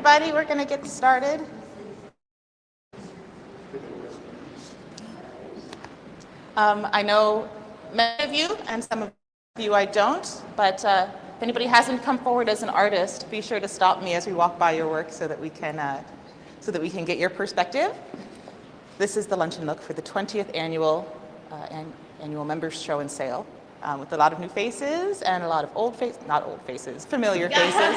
everybody. We're going to get started. I know many of you, and some of you I don't, but if anybody hasn't come forward as an artist, be sure to stop me as we walk by your work so that we can get your perspective. This is the Lunch and Look for the 20th annual members show and sale, with a lot of new faces and a lot of familiar faces.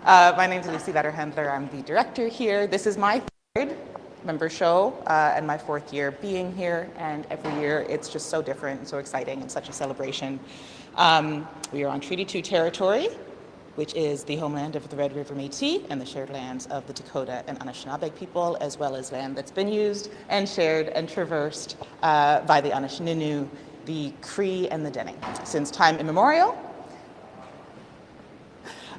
My name is Lucie Lederhendler. I'm the director here. This is my third member show and my fourth year being here, and every year it's just so different and so exciting and such a celebration. We are on Treaty 2 territory, which is the homeland of the Red River Métis and the shared lands of the Dakota and Anishinaabe people, as well as land that's been used and shared and traversed by the Anishinaabe, the Cree, and the Dene since time immemorial.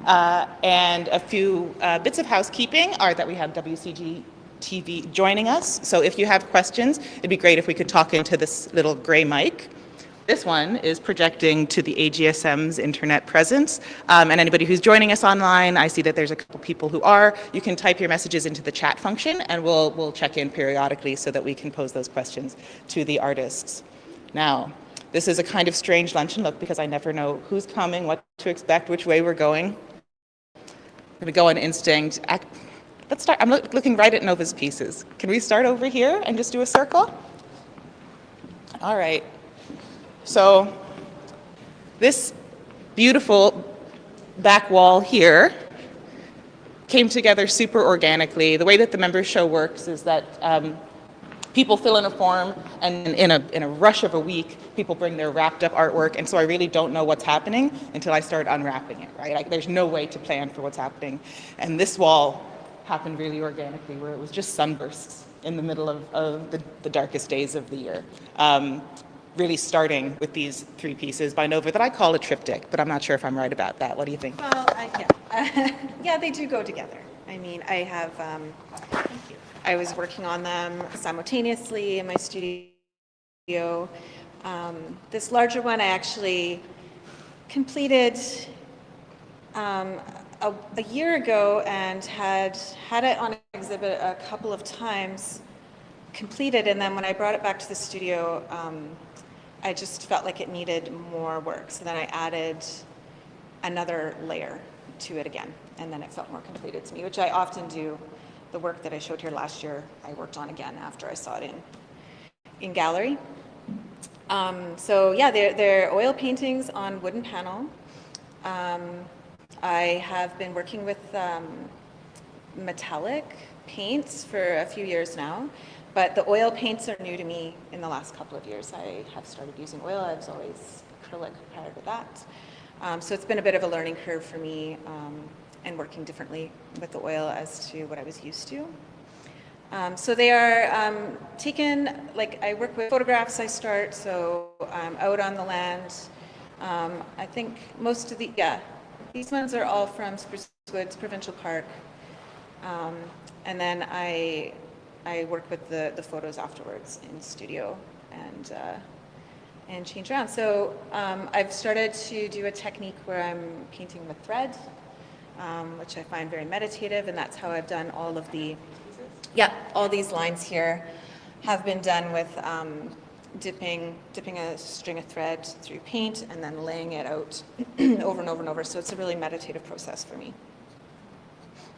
And a few bits of housekeeping are that we have WCG TV joining us. So if you have questions, it'd be great if we could talk into this little gray mic. This one is projecting to the AGSM's internet presence. And anybody who's joining us online, I see that there's a couple people who are. You can type your messages into the chat function, and we'll check in periodically so that we can pose those questions to the artists. Now, this is a kind of strange lunch and look because I never know who's coming, what to expect, which way we're going. I'm going to go on instinct. Let's start. I'm looking right at Nova's pieces. Can we start over here and just do a circle? All right. So this beautiful back wall here came together super organically. The way that the members show works is that people fill in a form, and in a rush of a week, people bring their wrapped up artwork, and so I really don't know what's happening until I start unwrapping it, right? There's no way to plan for what's happening. And this wall happened really organically, where it was just sunbursts in the middle of the darkest days of the year. Really starting with these three pieces by Nova that I call a triptych, but I'm not sure if I'm right about that. What do you think? Well, yeah, they do go together. I mean, I have, I was working on them simultaneously in my studio. This larger one I actually completed a year ago and had it on exhibit a couple of times completed, and then when I brought it back to the studio, I just felt like it needed more work. So then I added another layer to it again, and then it felt more completed to me, which I often do. The work that I showed here last year, I worked on again after I saw it in gallery. So yeah, they're oil paintings on wooden panel. I have been working with metallic paints for a few years now, but the oil paints are new to me in the last couple of years. I have started using oil. I was always acrylic prior to that. So it's been a bit of a learning curve for me, and working differently with the oil as to what I was used to. So they are taken, like I work with photographs I start, so I'm out on the land. I think most of these ones are all from Spruce Woods Provincial Park. And then I work with the photos afterwards in the studio and change around. So I've started to do a technique where I'm painting with thread, which I find very meditative, and that's how I've done all of all these lines here have been done with dipping a string of thread through paint and then laying it out over and over and over. So it's a really meditative process for me.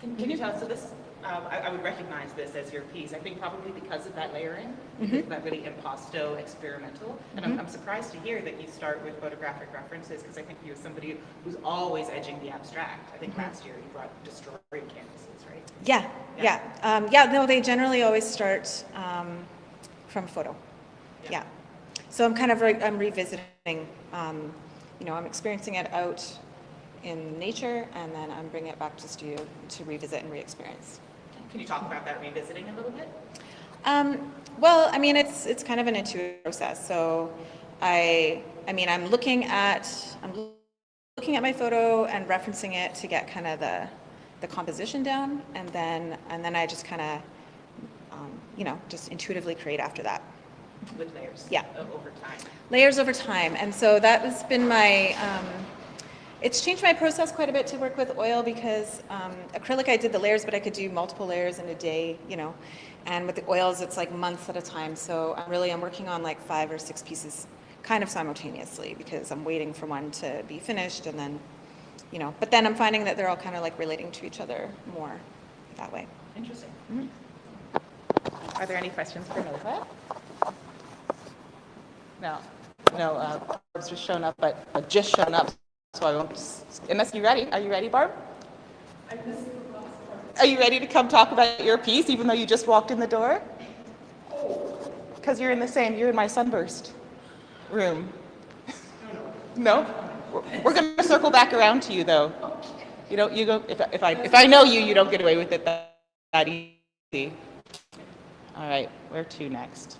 Can you tell us, so this, I would recognize this as your piece, I think probably because of that layering, that really impasto experimental. And I'm surprised to hear that you start with photographic references, because I think you're somebody who's always edging the abstract. I think last year you brought destroyed canvases, right? Yeah. No, they generally always start from photo. Yeah. So I'm kind of I'm revisiting, I'm experiencing it out in nature, and then I'm bringing it back to the studio to revisit and re-experience. Can you talk about that revisiting a little bit? Well, I mean, it's kind of an intuitive process. So I'm looking at my photo and referencing it to get kind of the composition down, and then I just kind of just intuitively create after that. With layers. Yeah. Over time. Layers over time, and so that has been my It's changed my process quite a bit to work with oil because acrylic I did the layers, but I could do multiple layers in a day, you know. And with the oils, it's like months at a time. So I'm working on like 5 or 6 pieces kind of simultaneously because I'm waiting for one to be finished and then, you know, but then I'm finding that they're all kind of like relating to each other more that way. Interesting. Are there any questions for Nova? No. No, Barb's just shown up, but just shown up, so I won't, unless you're ready. Are you ready, Barb? Are you ready to come talk about your piece, even though you just walked in the door? Because you're in my sunburst room. No? We're going to circle back around to you, though. You don't, you go, if I know you, you don't get away with it that easy. All right, where to next?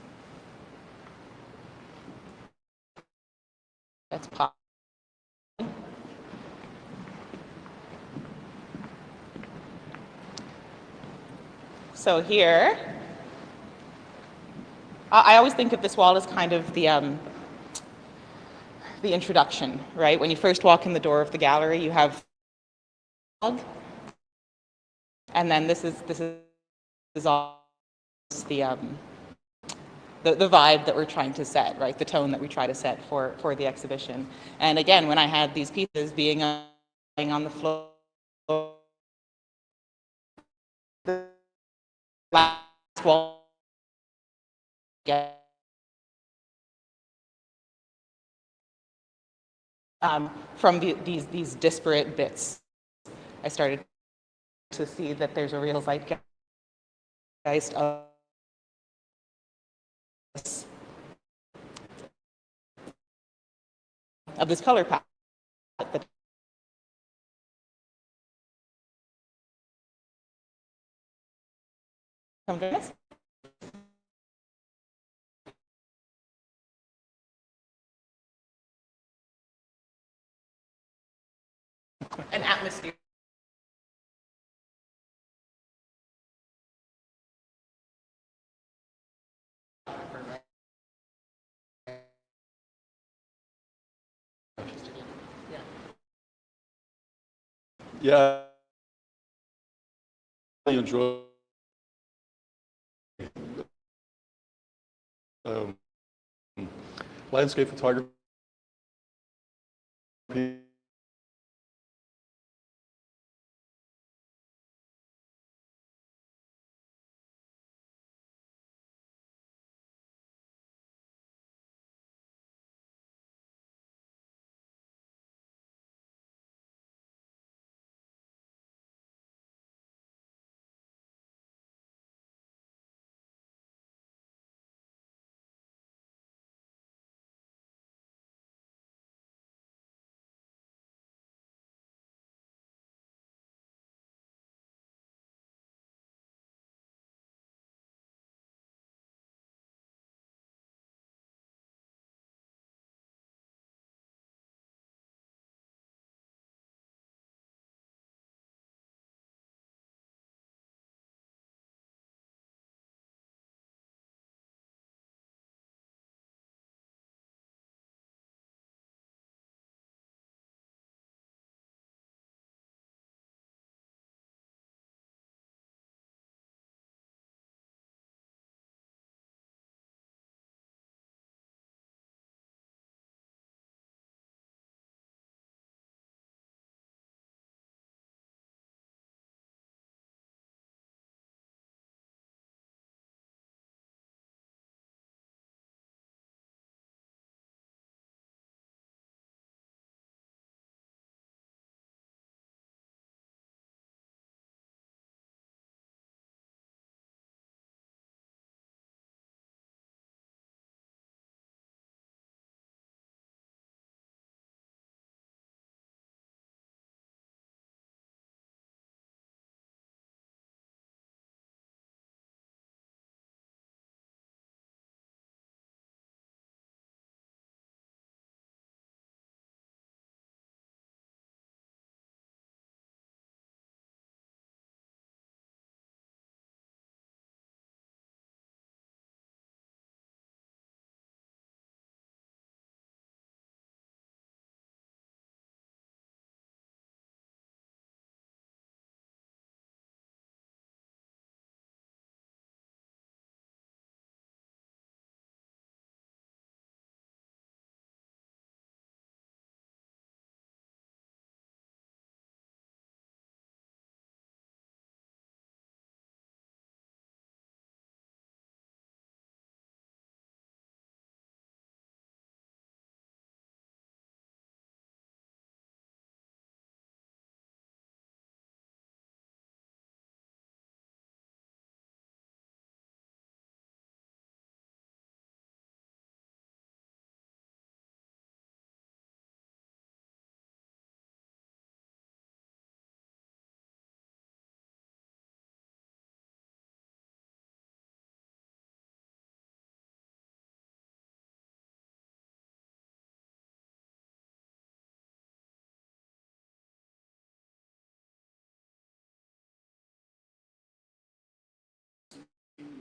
That's pop. So here, I always think of this wall as kind of the introduction, right? When you first walk in the door of the gallery, you have, and then this is all the vibe that we're trying to set, right? The tone that we try to set for the exhibition. And again, when I had these pieces being on the floor, the last wall, from these disparate bits, I started to see that there's a real zeitgeist of this color palette that come to this. An atmosphere. Yeah, I enjoy um, landscape photography.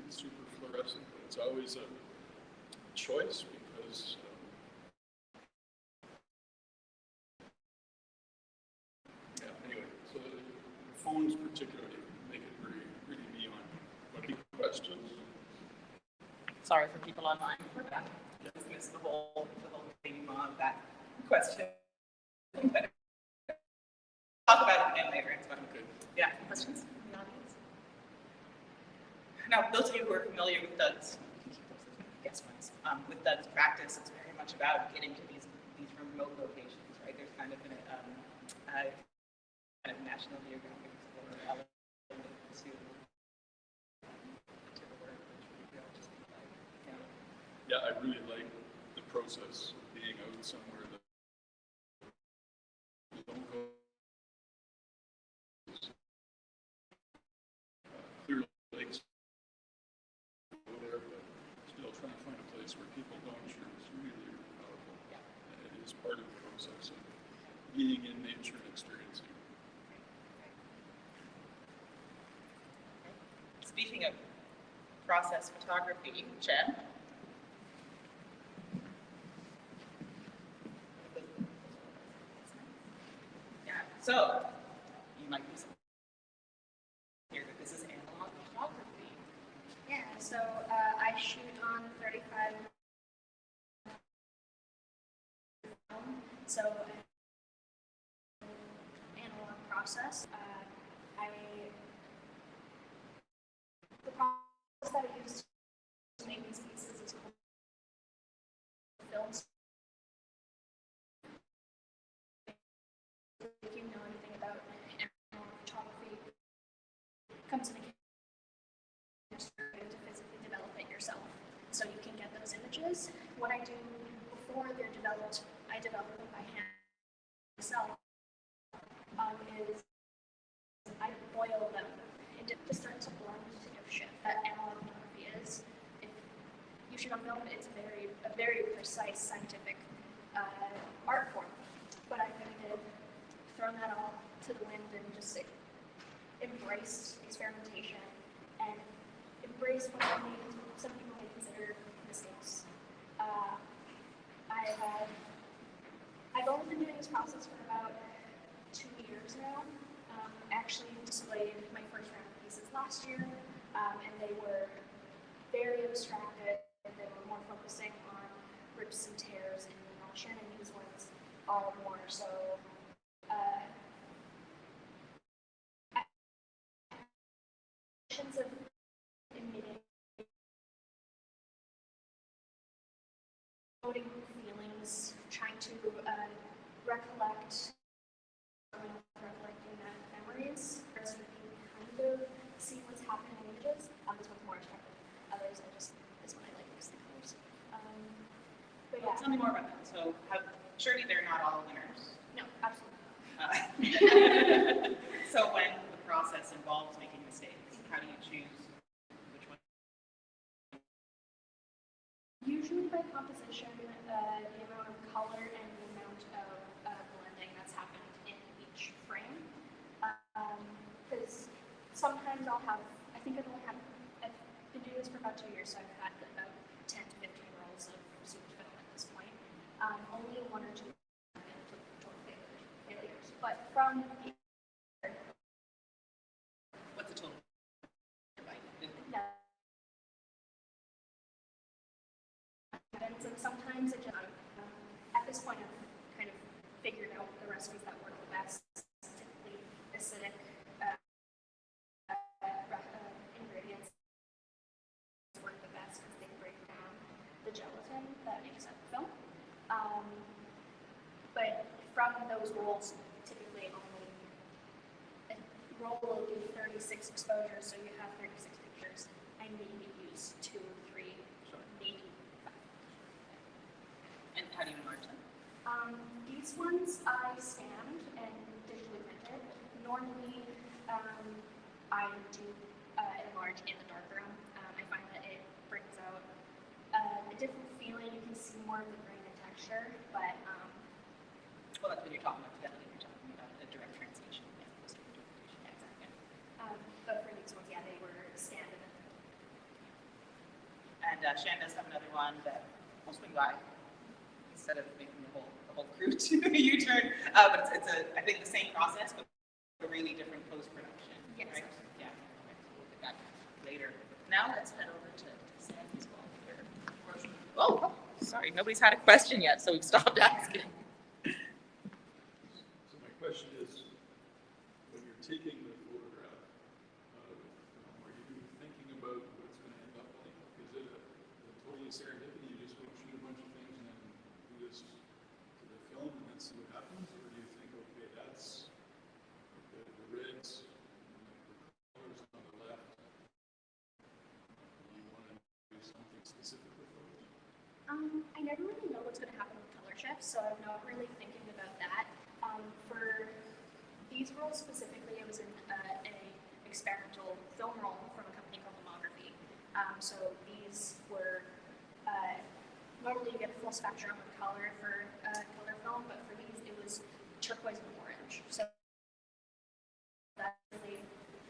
super fluorescent, but it's always a choice because anyway, so the phones particularly make it really neon. What big questions? Sorry for people online for that. Just missed the whole theme of that question. Talk about it again later. It's fine. Okay. Yeah, questions from the audience? Now, those of you who are familiar with Doug's, with Doug's practice, it's very much about getting to these remote locations, right? There's kind of a kind of National Geographic Explorer element to the work, which we all just like, Yeah, I really like the process of being out somewhere that you don't go. Clear lakes over there, but still trying to find a place where people don't shoot is really powerful. Yeah. And it is part of the process of being in nature and experiencing. Speaking of process photography, Jen. Yeah, so you might be here that this is analog photography. Yeah, so I shoot on 35 so analog process. The process that I use to make these pieces is called films. If you know anything about analog photography, it comes in a to physically develop it yourself, so you can get those images. What I do before they're developed, I develop them by hand myself. Is I boil them to start to blend to give shape. That analog photography is. If you shoot on film, it's a very precise scientific art form. But I kind of thrown that all to the wind and just embraced experimentation and embrace what some people may consider mistakes. I've only been doing this process for about 2 years now. I actually displayed my first round of pieces last year, and they were very abstracted. They were more focusing on rips and tears in the emulsion, and these ones are more so actions of emitting feelings, trying to recollecting that memories, so you can kind of see what's happening in images. This one's more abstracted. Others, this one I like because the colors. But yeah. Tell me more about that. So, surely they're not all winners. No, absolutely. So when the process involves making mistakes, how do you choose which one? Usually by composition, the amount of color and the amount of blending that's happened in each frame. Because sometimes I've been doing this for about 2 years, so I've had about 10 to 15 rolls of super film at this point. Only 1 or 2 total failures. But from What's the total? no. And so sometimes it just, at this point I've kind of figured out the recipes that work the best, typically acidic ingredients work the best because they break down the gelatin that makes up the film. But from those rolls, typically only a roll will do 36 exposures, so you have 36 pictures. I maybe use 2 or 3, maybe 5. And how do you enlarge them? These ones I scanned and digitally printed. Normally, I do enlarge in the darkroom. I find that it brings out a different feeling. You can see more of the grain and texture, but Well, that's when you're talking about fidelity. You're talking about a direct translation. Yeah, exactly. But for these ones, yeah, they were scanned and then And Shan does have another one that we'll swing by instead of making the whole crew to a U-turn. But it's I think the same process, but a really different post-production. Yes. Right? Yeah. Okay. So we'll get that later. Now let's head over to Sandy's wall here. Oh, sorry. Nobody's had a question yet, so we've stopped asking. So my question is, when you're taking the photograph with film, are you thinking about what it's going to end up like? Is it a totally serendipity? You just go shoot a bunch of things and then do this to the film and then see what happens? Or do you think, okay, that's the reds and the colors on the left. You want to do something specific with those? I never really know what's going to happen with color shifts, so I'm not really thinking about that. For these roles specifically, I was in an experimental film role from a company called Mammography. So these were normally you get a full spectrum of color for color film, but for these it was turquoise and orange. So that's really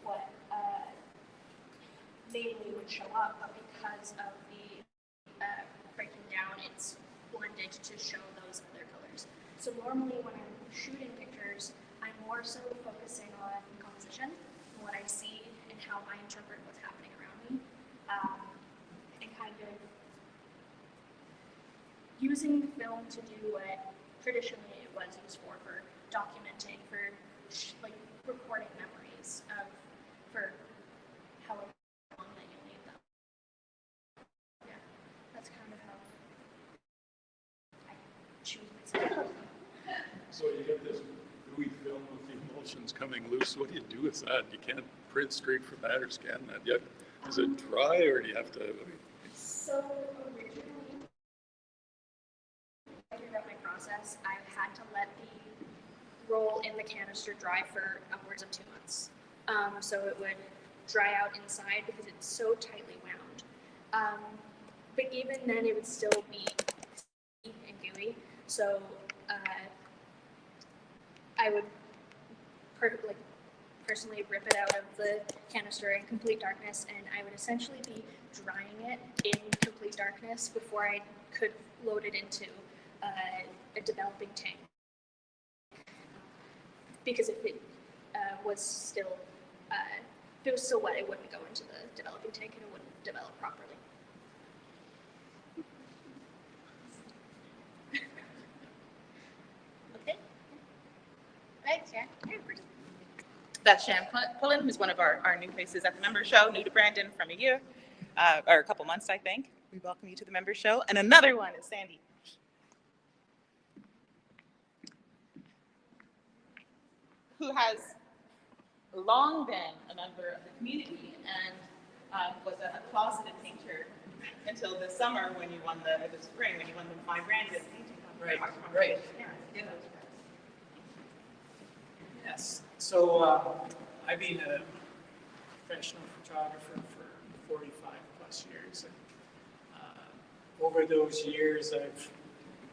what mainly would show up, but because of the breaking down, it's blended to show those other colors. So normally when I'm shooting pictures, I'm more so focusing on composition, what I see, and how I interpret what's happening around me, and kind of using the film to do what traditionally it was used for documenting, for like recording memories of for however long that you need them. Yeah, that's kind of how I choose myself. So you get this gooey film with the emulsions coming loose. What do you do with that? You can't print straight from that or scan that yet. Is it dry or do you have to? So originally, throughout my process, I've had to let the roll in the canister dry for upwards of 2 months. So it would dry out inside because it's so tightly wound. But even then, it would still be sticky and gooey. So I would personally rip it out of the canister in complete darkness, and I would essentially be drying it in complete darkness before I could load it into a developing tank. Because if it was still wet, it wouldn't go into the developing tank and it wouldn't develop properly. Okay. Thanks, Shan. That's Shan Pullen, who's one of our new faces at the member show, new to Brandon from a year, or a couple months, I think. We welcome you to the member show. And another one is Sandy, who has long been a member of the community and was a closeted painter until this summer when you won the spring, when you won the My Brandon painting competition. Right. Yeah. Yes. So I've been a professional photographer for 45 plus years. And, over those years, I've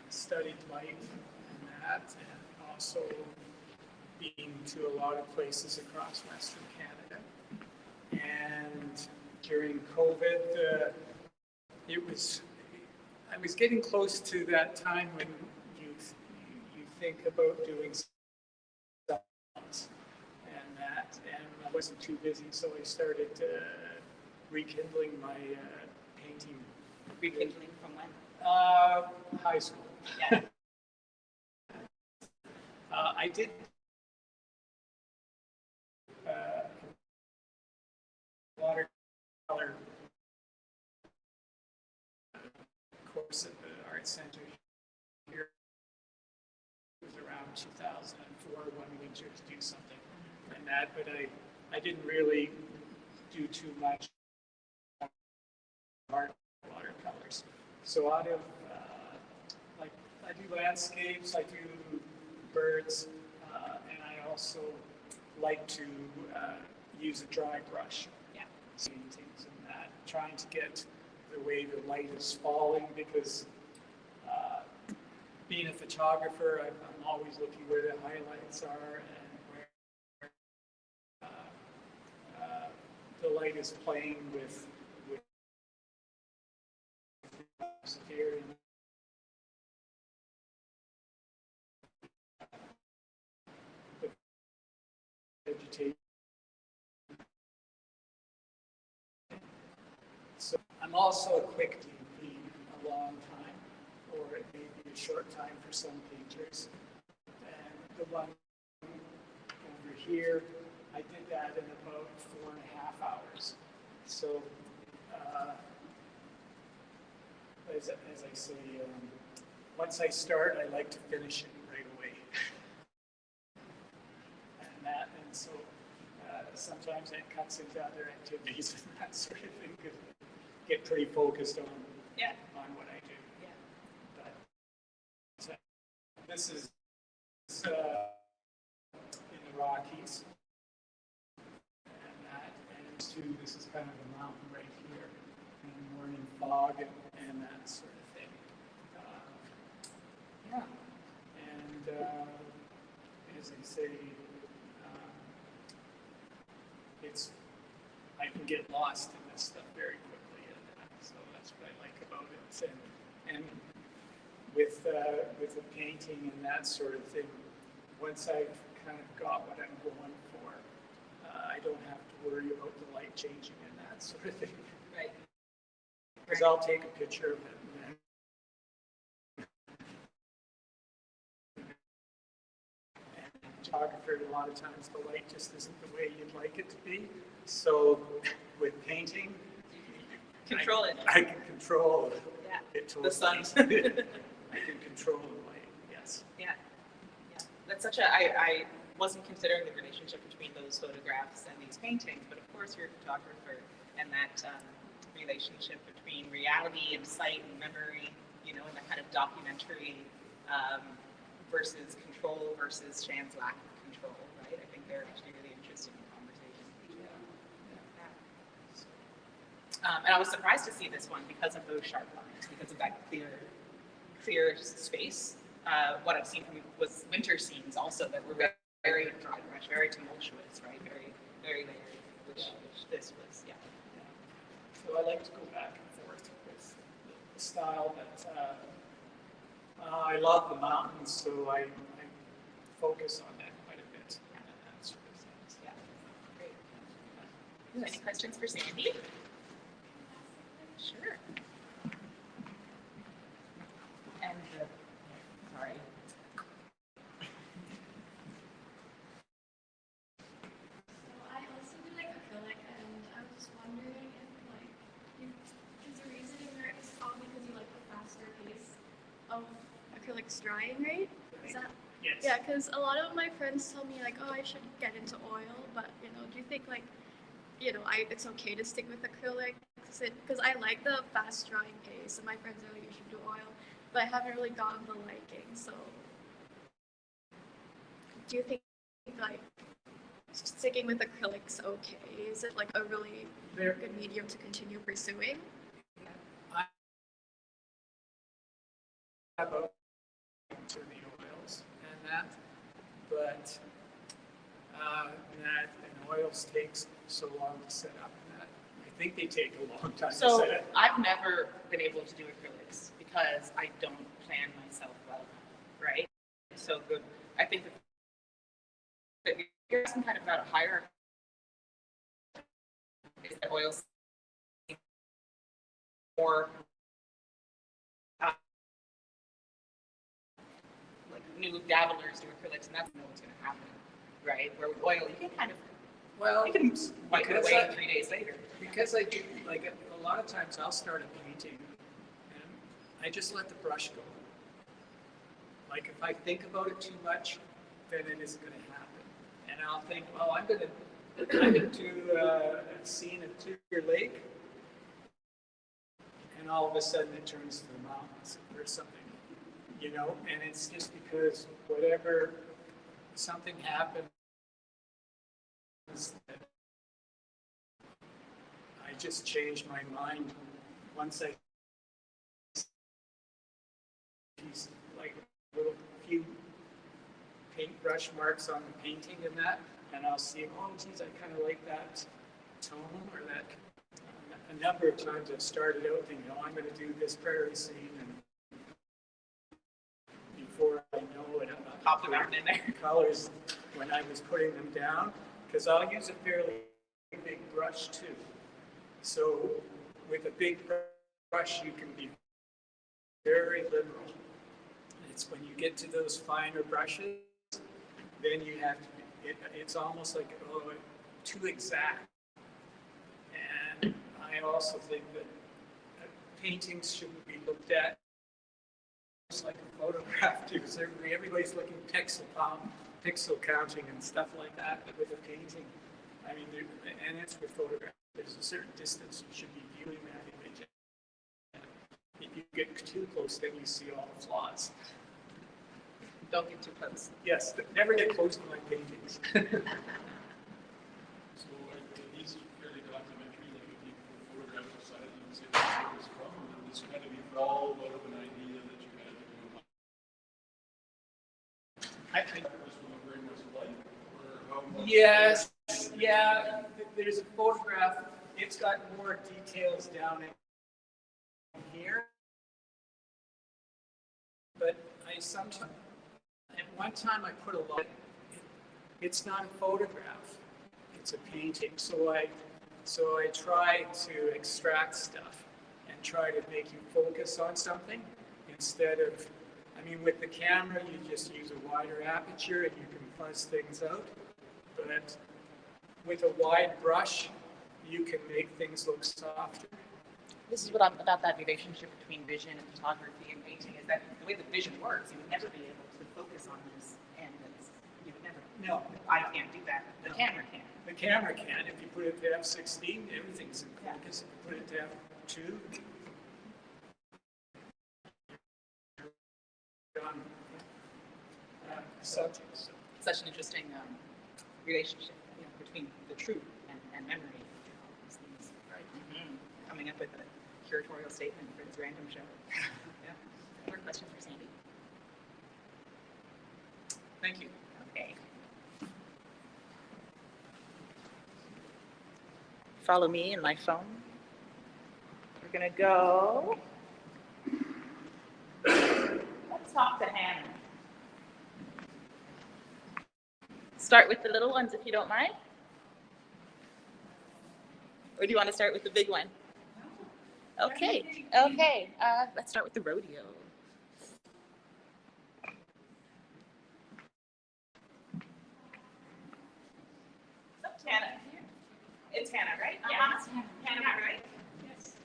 studied light and that, and also been to a lot of places across Western Canada. And during COVID, I was getting close to that time when you think about doing and I wasn't too busy, so I started rekindling my painting. Rekindling from when? High school. Yeah. I did watercolor course at the Art Center here. It was around 2004 when we winter to do something like that, but I didn't really do too much art watercolors. So out of like I do landscapes, I do birds, and I also like to use a dry brush. Yeah. Paintings and that, trying to get the way the light is falling because being a photographer, I'm always looking where the highlights are and where the light is playing with So I'm also a quick DP, a long time, or it may be a short time for some painters. And the one over here, I did that in about 4.5 hours. So, as I say, once I start, I like to finish it right away. And so sometimes that cuts into other activities and that sort of thing, because I get pretty focused on what I do. Yeah. But this is in the Rockies, and too, this is kind of a mountain right here, and morning fog and that sort of thing. And as I say, I can get lost in this stuff very quickly, and so that's what I like about it. And with the painting and that sort of thing, once I've kind of got what I'm going for, I don't have to worry about the light changing and that sort of thing. Right. Because I'll take a picture of it and then photographer, a lot of times the light just isn't the way you'd like it to be. So with painting, Control it. I can control it. The sun. I can control the light, yes. Yeah. That's such a, I wasn't considering the relationship between those photographs and these paintings, but of course you're a photographer, and that relationship between reality and sight and memory, you know, and that kind of documentary versus control versus Shan's lack of control, right? I think they're actually really interesting conversations. And I was surprised to see this one because of those sharp lines, because of that clear space. What I've seen from you was winter scenes also that were very, very dry brush, very tumultuous, right? Very, very layered, which this was, So I like to go back and forth with the style, but I love the mountains, so I focus on that quite a bit. And that sort of things. Yeah, great. Any questions for Sandy? Sure. And sorry. I also do like acrylic, and I was just wondering if is the reason is all because you like the faster pace of acrylic's drying rate? Is that? Yes. Yeah, because a lot of my friends tell me like, oh, I should get into oil, but do you think like, it's okay to stick with acrylic? Because I like the fast drying pace, and my friends are like, you should do oil, but I haven't really gotten the liking. So, do you think like sticking with acrylic's okay? Is it like a really good medium to continue pursuing? About to the oils and that, but that and oils takes so long to set up. And that I think they take a long time to So set up. I've never been able to do acrylics because I don't plan myself well enough, right? So I think that you're asking kind of about a higher is that oils more like new dabblers do acrylics, and that's not what's going to happen, right? Where with oil, you can kind of you can wipe it away 3 days later. Because I do, like a lot of times I'll start a painting and I just let the brush go. Like if I think about it too much, then it isn't going to happen. And I'll think, well, I'm going to do a scene of Clear Lake, and all of a sudden it turns to the mountains or something, and it's just because something happens that I just changed my mind once I see like little few paintbrush marks on the painting and I'll see, oh geez, I kind of like that tone or that. A number of times I've started out thinking, I'm going to do this prairie scene, and before I know it, I'm Pop the mountain in there. colors when I was putting them down, because I'll use a fairly big brush too. So with a big brush, you can be very liberal. It's when you get to those finer brushes, then you have to be, it's almost like too exact. And I also think that paintings shouldn't be looked at just like a photograph too, because everybody's looking pixel counting and stuff like that with a painting. I mean, and it's with photographs. There's a certain distance you should be viewing that image. If you get too close, then you see all the flaws. Don't get too close. Yes, never get close to my paintings. So these fairly documentary, like if you put photographs aside and say that's where it's from, and this kind of evolved out of an idea that you had to do. I Was from a very much light, or how much? Yes, yeah, there's a photograph. It's got more details down in here. But I sometimes, at one time I put a lot, it's not a photograph, it's a painting. So I try to extract stuff and try to make you focus on something instead of, I mean, with the camera, you just use a wider aperture and you can fuzz things out. But with a wide brush, you can make things look softer. This is what I'm about, that relationship between vision and photography and painting, is that the way the vision works, you would never be able to focus on this, and you would never. No, I can't do that. The camera can. the camera can. If you put it to f16, everything's in focus. If you put it to f2, done. Subjects. Such an interesting relationship, between the truth and memory. These things. Right. Coming up with a curatorial statement for this random show. Yeah. More questions for Sandy? Thank you. Okay. Follow me in my phone. We're gonna go. Let's talk to Hannah. Start with the little ones if you don't mind. Or do you want to start with the big one? Okay. Okay. Let's start with the rodeo. Hannah. It's Hannah, right? Yeah, it's Hannah. Hannah, right? Yes.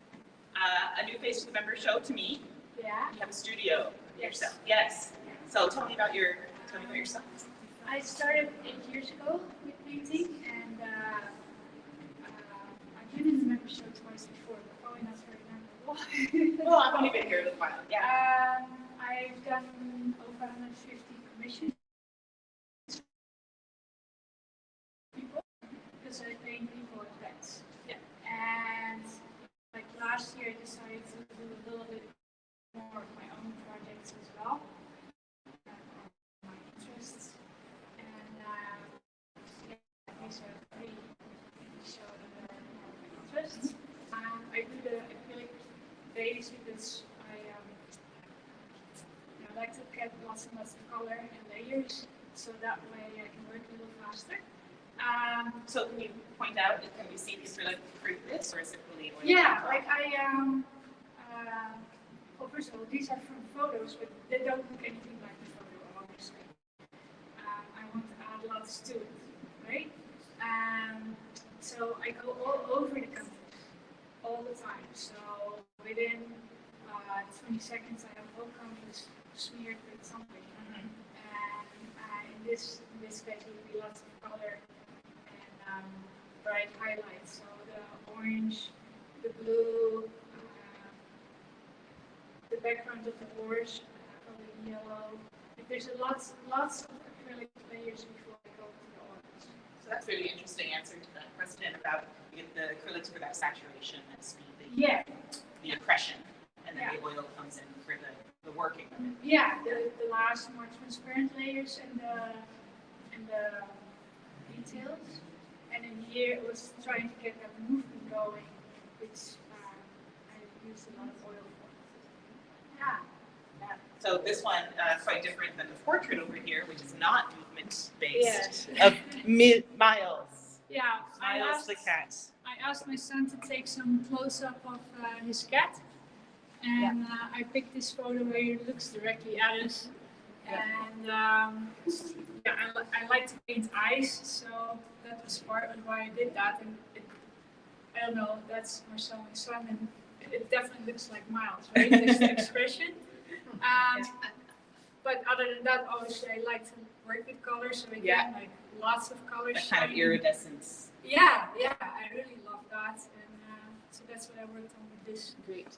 A new face to the member show to me. Yeah. You have a studio Yes. yourself. Yes. So tell me about yourself. I started 8 years ago with painting, and I've been in the member show twice before, but probably not very memorable. Well, I've only been here a while. Yeah. I've done over 150 commissions. People, because I paint people at events. Yeah. And like last year, I decided to do a little bit more of my own projects as well. My interests. And these are three show that are more of my interests. I do the acrylic base because I like to get lots and lots of color and layers, so that way I can work a little faster. So can you point out, can we see the acrylic through this, or is it really oil? Yeah, like well, first of all, these are from photos, but they don't look anything like the photo, obviously. I want to add lots to it, right? So I go all over the canvas all the time. So within 20 seconds, I have the whole canvas smeared with something. And in this case, it will be lots of color and bright highlights. So the orange, the blue, the background of the horse, probably yellow. Like there's lots of acrylic layers before I go to the orange. So that's really interesting answer to that question about the acrylics for that saturation and speed, the impression, and then the oil comes in for the working of it. Yeah, the last more transparent layers and the details. And in here it was trying to get that movement going, which I used a lot of oil for. Yeah. Yeah. So this one is quite different than the portrait over here, which is not movement based. Yes. Of Miles. Yeah, Miles the cat. I asked my son to take some close-up of his cat, and I picked this photo where he looks directly at us. And yeah, I like to paint eyes, so that was part of why I did that. And I don't know, that's Marcel, my son, and it definitely looks like Miles, right? There's the expression. But other than that, obviously, I like to work with colors, so again, like lots of colors. That kind of shining. iridescence. Yeah, I really love that, and so that's what I worked on with this. Great.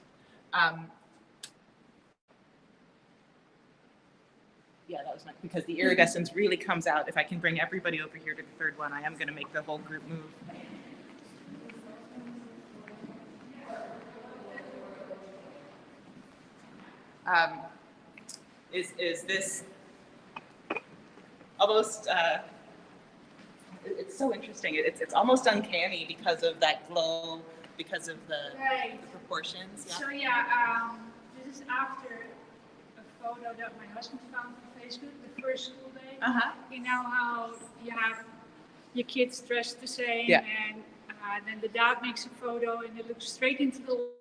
Yeah, that was my, because the iridescence really comes out. If I can bring everybody over here to the third one, I am going to make the whole group move. Is this almost, it's so interesting. It's almost uncanny because of that glow, because of the proportions. Yeah. So yeah, this is after a photo that my husband found on Facebook, the first school day. You know how you have your kids dressed the same, and then the dad makes a photo and it looks straight into the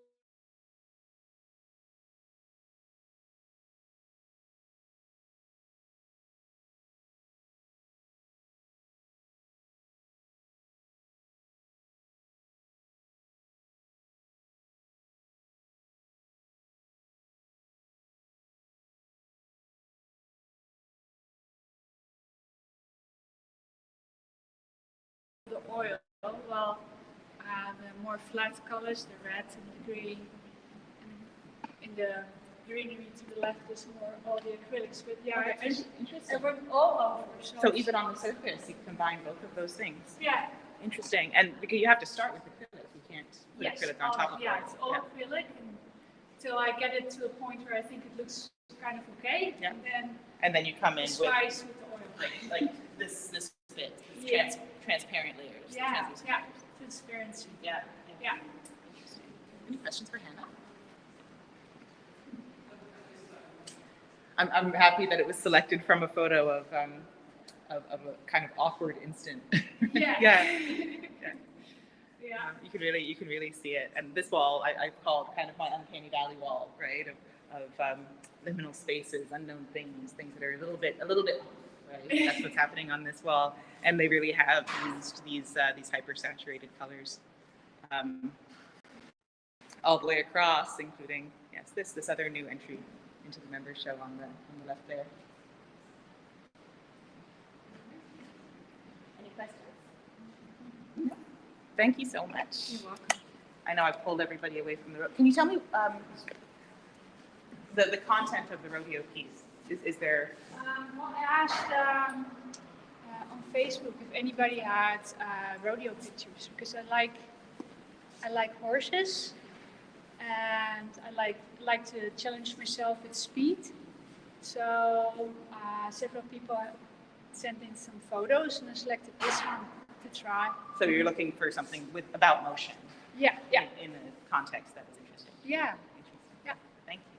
oil. Well, the more flat colors, the red and the green, and in the greenery to the left is more all the acrylics. But yeah, I work all over. So even on the surface, you combine both of those things. Yeah. Interesting. And because you have to start with acrylic, you can't put acrylic on top of it. Yeah, it's all acrylic until I get it to a point where I think it looks kind of okay. Yeah. And then you come in with the oil. like this bit, transparent layers. Yeah, transparency. Yeah. Interesting. Any questions for Hannah? I'm happy that it was selected from a photo of a kind of awkward instant. Yeah. You can really see it. And this wall I called kind of my uncanny valley wall, right? Of liminal spaces, unknown things that are a little bit off, right? That's what's happening on this wall. And they really have used these hyper-saturated colors all the way across, including this other new entry into the members show on the left there. Any questions? No. Thank you so much. You're welcome. I know I've pulled everybody away from the road. Can you tell me the content of the rodeo piece? Is there? Well, I asked on Facebook if anybody had rodeo pictures, because I like horses, and I like to challenge myself with speed. So several people sent in some photos, and I selected this one to try. So you're looking for something about motion. Yeah. In a context that is interesting. Yeah. Thank you.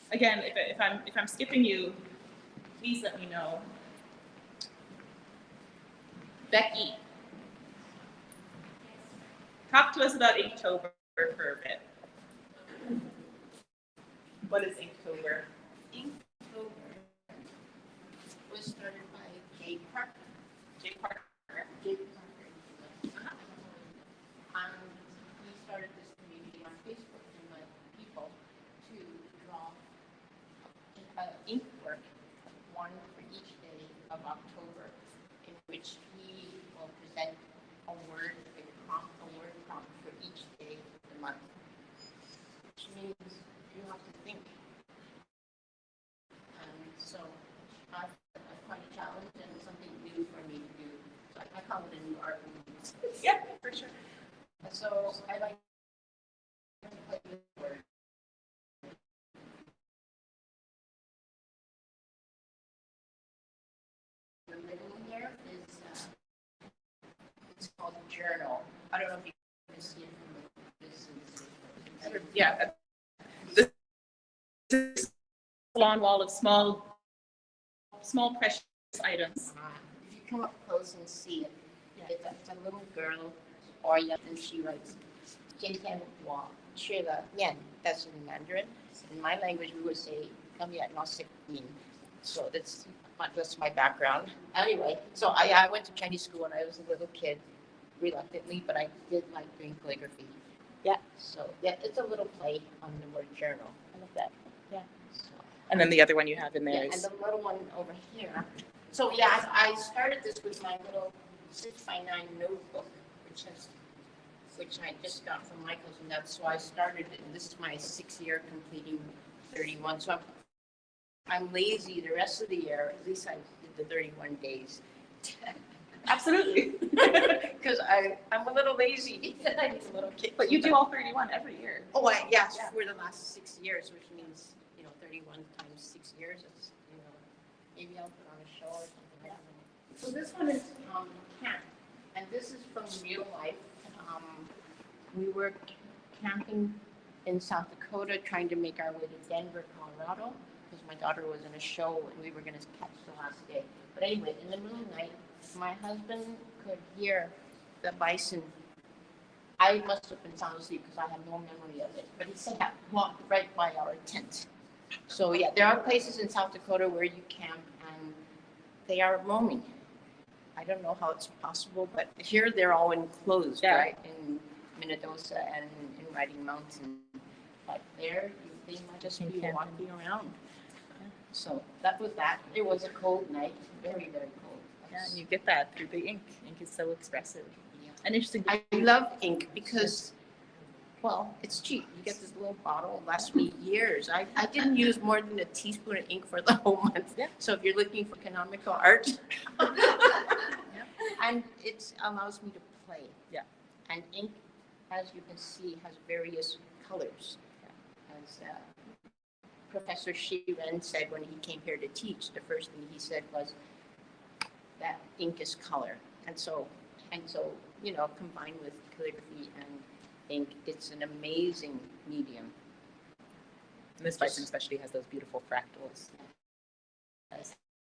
Again, if I'm skipping you, please let me know. Becky, talk to us about Inktober for a bit. What is Inktober? Inktober was started by Jay Parker. Jay Parker. He started this community on Facebook to invite people to draw ink work, one for each day of October, in which he will present a word prompt for each day of the month, which means you have to think. So I find a challenge and something new for me to do. So I call it a new art movement. Yeah, for sure. And so I like to play with words. The middle there is it's called journal. I don't know if you can see it from the distance. Yeah. salon wall of small precious items. If you come up close and see it, it's a little girl, or and she writes, "Jian Hua Shila Yan." That's in Mandarin. In my language, we would say, "Come here, not sick." So that's my background. Anyway, so I went to Chinese school when I was a little kid, reluctantly, but I did like doing calligraphy. Yeah. So yeah, it's a little play on the word journal. I love that. Yeah. So, And then the other one you have in yeah, there and is the little one over here. So yeah, I started this with my little 6x9 notebook, which I just got from Michael's, and that's why I started it. And this is my 6th year completing 31. So I'm lazy the rest of the year. At least I did the 31 days. absolutely. Because I'm a little lazy. I need a little kick. But you do all 31 every year. Oh, yes, for the last 6 years, which means, 31 times 6 years. It's, maybe I'll put on a show or something like that. So this one is camp, and this is from real life. We were camping in South Dakota, trying to make our way to Denver, Colorado, because my daughter was in a show and we were going to catch the last day. But anyway, in the middle of the night, my husband could hear the bison. I must have been sound asleep because I have no memory of it. But he said that walked right by our tent. So yeah, there are places in South Dakota where you camp and they are roaming. I don't know how it's possible, but here they're all enclosed, right? In Minnedosa and in Riding Mountain. But there, they might just be walking around. So that was that. It was a cold night, very, very cold. Yeah, and you get that through the ink. Ink is so expressive. Yeah. And interesting. I love ink because, well, it's cheap. You get this little bottle, it lasts me years. I didn't use more than a teaspoon of ink for the whole month. Yeah. So if you're looking for economical art, and it allows me to play. Yeah. And ink, as you can see, has various colors. As Professor Shiren said when he came here to teach, the first thing he said was that ink is color. And so, combined with calligraphy and ink, it's an amazing medium. And this bison especially has those beautiful fractals.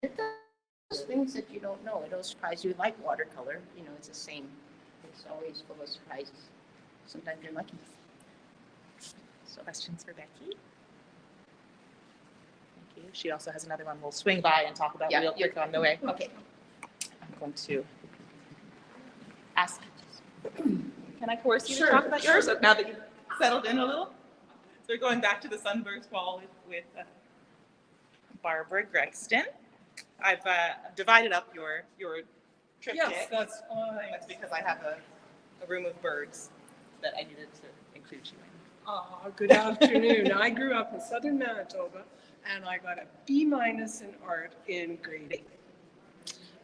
It does things that you don't know. It'll surprise you, like watercolor. It's the same. It's always full of surprises. Sometimes you're lucky. So questions for Becky? Thank you. She also has another one we'll swing by and talk about real quick on the way. Okay. I'm going to ask. Can I coerce you Sure, to talk about yours sure. now that you've settled in a little? So we're going back to the Sunburst Wall with Barbara Grexton. I've divided up your triptych. Yes, that's fine. That's because I have a room of birds that I needed to include you in. Good afternoon. I grew up in southern Manitoba and I got a B- in art in grade 8.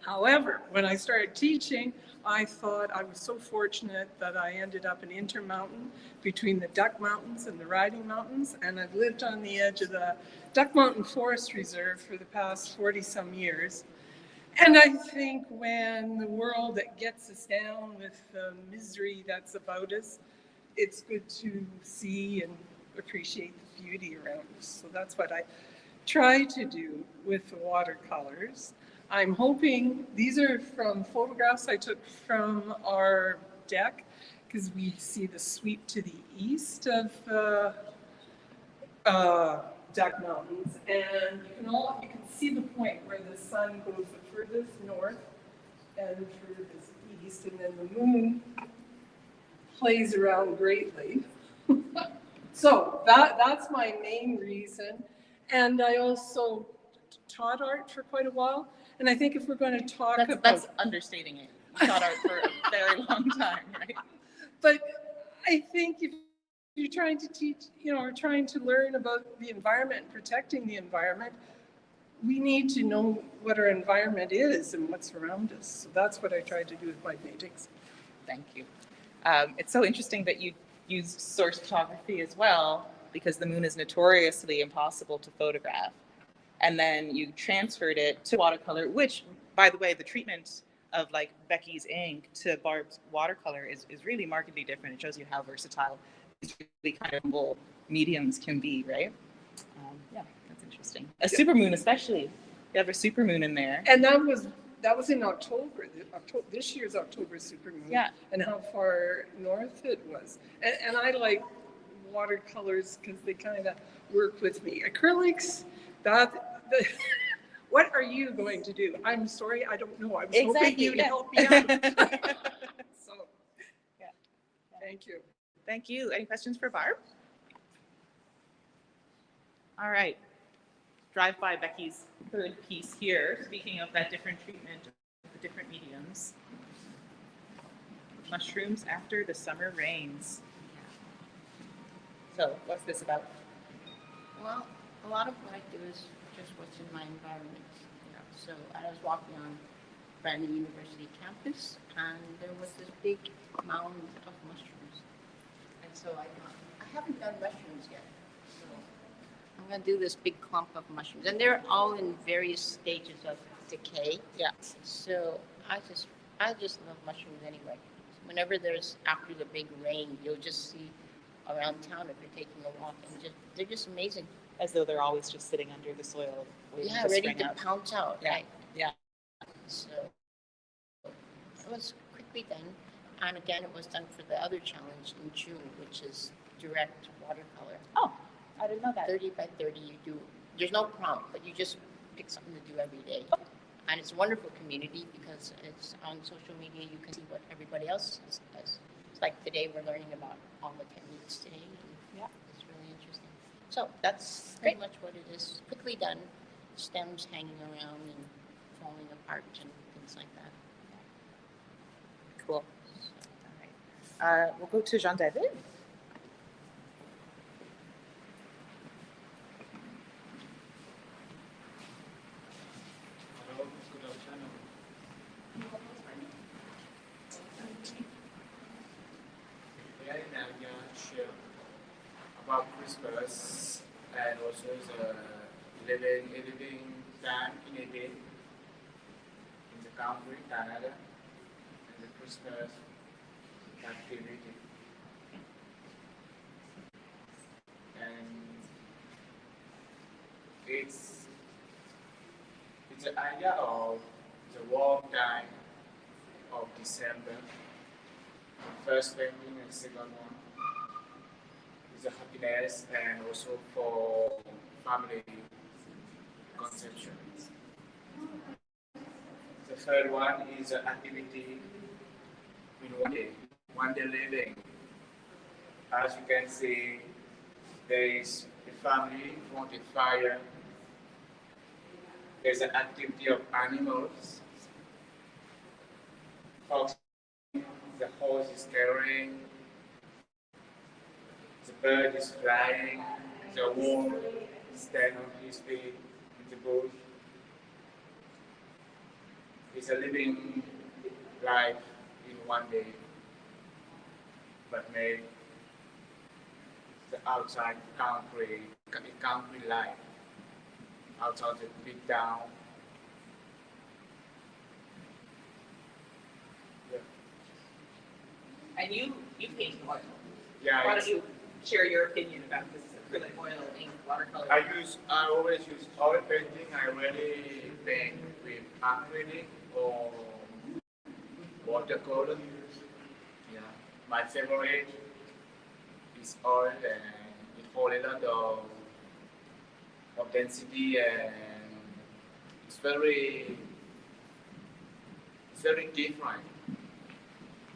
However, when I started teaching, I thought I was so fortunate that I ended up in Intermountain between the Duck Mountains and the Riding Mountains, and I've lived on the edge of the Duck Mountain Forest Reserve for the past 40-some years. And I think when the world that gets us down with the misery that's about us, it's good to see and appreciate the beauty around us. So that's what I try to do with the watercolors. I'm hoping, these are from photographs I took from our deck, because we see the sweep to the east of Duck Mountains, and you can see the point where the sun goes the furthest north and the furthest east, and then the moon plays around greatly. So that's my main reason. And I also taught art for quite a while. And I think if we're going to talk about... That's understating it. You taught art for a very long time, right? But I think if you're trying to teach, or trying to learn about the environment and protecting the environment, we need to know what our environment is and what's around us. So that's what I tried to do with my paintings. Thank you. It's so interesting that you use source photography as well, because the moon is notoriously impossible to photograph. And then you transferred it to watercolor, which, by the way, the treatment of like Becky's ink to Barb's watercolor is really markedly different. It shows you how versatile these really kind of bold mediums can be, right? Yeah, that's Interesting. A supermoon, especially. You have a supermoon in there. And that was in October, this year's October supermoon. Yeah. And how far north it was. And I like watercolors because they kind of work with me. Acrylics, what are you going to do? I'm sorry, I don't know. I was hoping you'd help me out. So, Yeah. Thank you. Thank you. Any questions for Barb? All right. Drive by Becky's third piece here. Speaking of that different treatment of the different mediums. Mushrooms after the summer rains. So what's this about? Well, a lot of what I do is just what's in my environment. So I was walking on Brandon University campus, and there was this big mound of mushrooms. And so I thought, I haven't done mushrooms yet. So I'm going to do this big clump of mushrooms. And they're all in various stages of decay. Yeah. So I just love mushrooms anyway. Whenever there's, after the big rain, you'll just see around town if you're taking a walk, and they're just amazing. As though they're always just sitting under the soil, waiting to ready spring to up. pounce out. Yeah. Right? Yeah. So it was quickly done, and again, it was done for the other challenge in June, which is direct watercolor. Oh, I didn't know that. 30 by 30. You do. There's no prompt, but you just pick something to do every day. And it's a wonderful community because it's on social media. You can see what everybody else does. It's like today we're learning about all the techniques today. And Yeah. it's really interesting. So That's pretty great. much what it is. Quickly done. Stems hanging around and falling apart and things like that. Cool. All right. We'll go to Jean-David. Hello, good afternoon. Today I'm going to share about Christmas and also the living time in a day in the country, Canada, and the Christmas activity. And it's the idea of the warm time of December, the first painting and the second one is the happiness and also for family conception. The third one is the activity in one day living. As you can see, there is a family in front of a fire. There's an activity of animals. Fox, the horse is carrying, the bird is flying, the wolf stands on his feet in the bush. It's a living life in one day, but made the outside country life. Outside the big town. Yeah. And you paint oil. Yeah. Why don't you share your opinion about this acrylic oil ink watercolor? I always use oil painting. I really paint with acrylic or watercolor. Yeah. My favorite is oil, and it holds a lot of density, and it's very different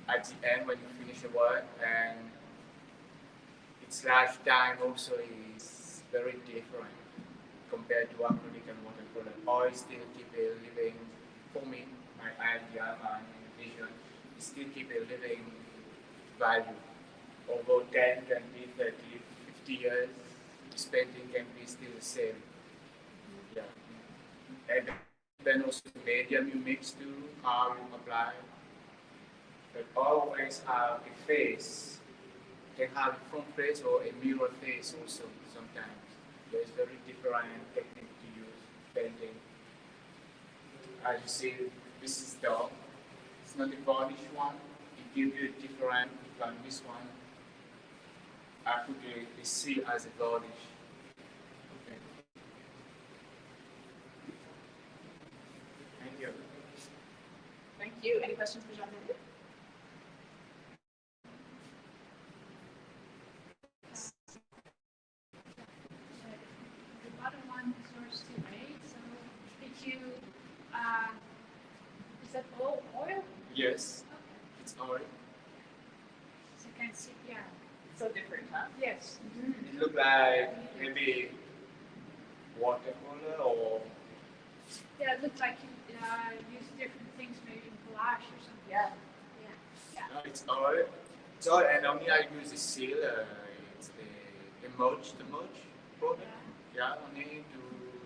at the end when you finish the work, and its lifetime also is very different compared to acrylic and watercolor. Oil still keep a living, for me, my idea, my vision, still keep a living value. Over 10, 20, 30, 50 years, this painting can be still the same. Yeah. And then also the medium you mix to, how you apply. But always have a face. You can have a front face or a mirror face also sometimes. There's very different technique to use painting. As you see, this is dark. It's not a varnish one. It gives you a different than this one. I put the seal as a varnish. Okay. Any questions for Jean-Marie? The bottom one is yours too, right? So did you, is that all oil? Yes, Okay. it's oil. So you can see, yeah. So different, huh? Yes. It look like maybe watercolor or Yeah, it looks like you use different things, maybe in collage or something. Yeah. no, it's oil. It's oil, and only I use the seal. It's the mulch product. Yeah, only to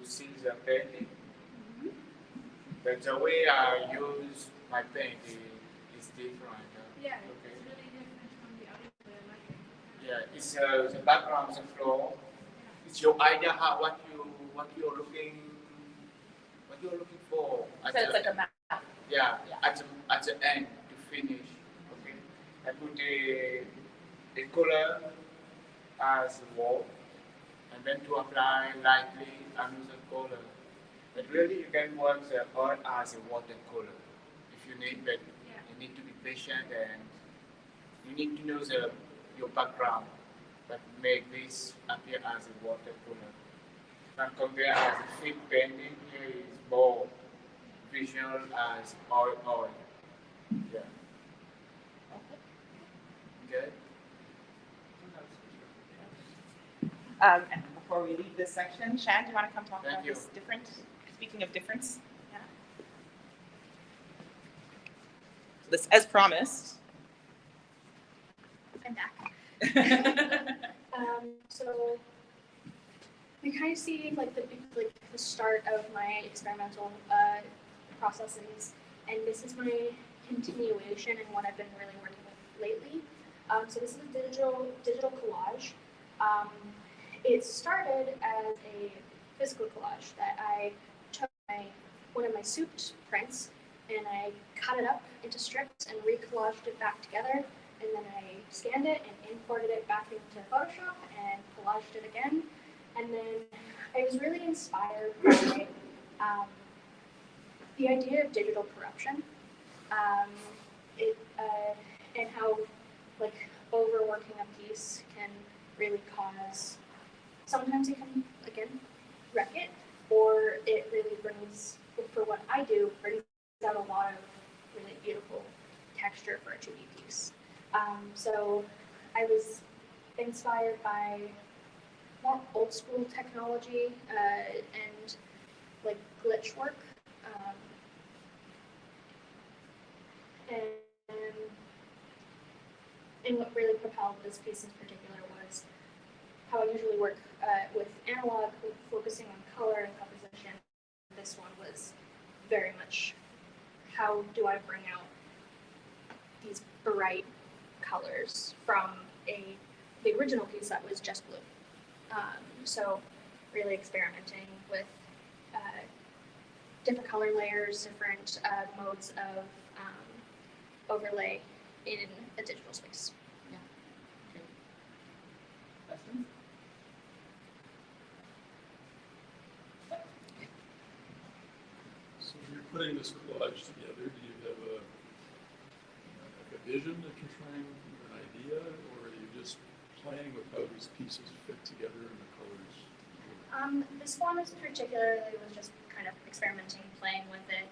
seal the painting. But the way I use my paint is different. Yeah, Okay. it's really different from the other way I like it. Yeah, it's the background, the floor. It's your idea how what you're looking for. So it's like a map. Yeah, at the end to finish. Okay, I put the color as wall, and then to apply lightly another color. But really, you can work the art as a watercolor if you need. But you need to be patient and you need to know your background. But make this appear as a watercolor. And compare as a thick painting, here is more visual as oil. Yeah. Okay. And before we leave this section, Shan, do you want to come talk Thank about you. this different, speaking of difference? Yeah. This, as promised. I'm back. So we kind of see like the start of my experimental processes, and this is my continuation and what I've been really working with lately. So this is a digital collage. It started as a physical collage that I took one of my souped prints and I cut it up into strips and recollaged it back together. And then I scanned it and imported it back into Photoshop and collaged it again. And then I was really inspired by the idea of digital corruption, and how like overworking a piece can really cause. Sometimes it can again wreck it, or it really brings, for what I do, brings out a lot of really beautiful texture for a 2D piece. So I was inspired by more old school technology and like glitch work. And what really propelled this piece in particular was how I usually work with analog, focusing on color and composition. This one was very much how do I bring out these bright colors from the original piece that was just blue. So really experimenting with different color layers, different modes of overlay in a digital space. Yeah. Okay. Questions? So when you're putting this collage together, do you have a vision that you're trying, or an idea, or are you just playing with how these pieces fit together and the colors? This one is particularly was just kind of experimenting, playing with it.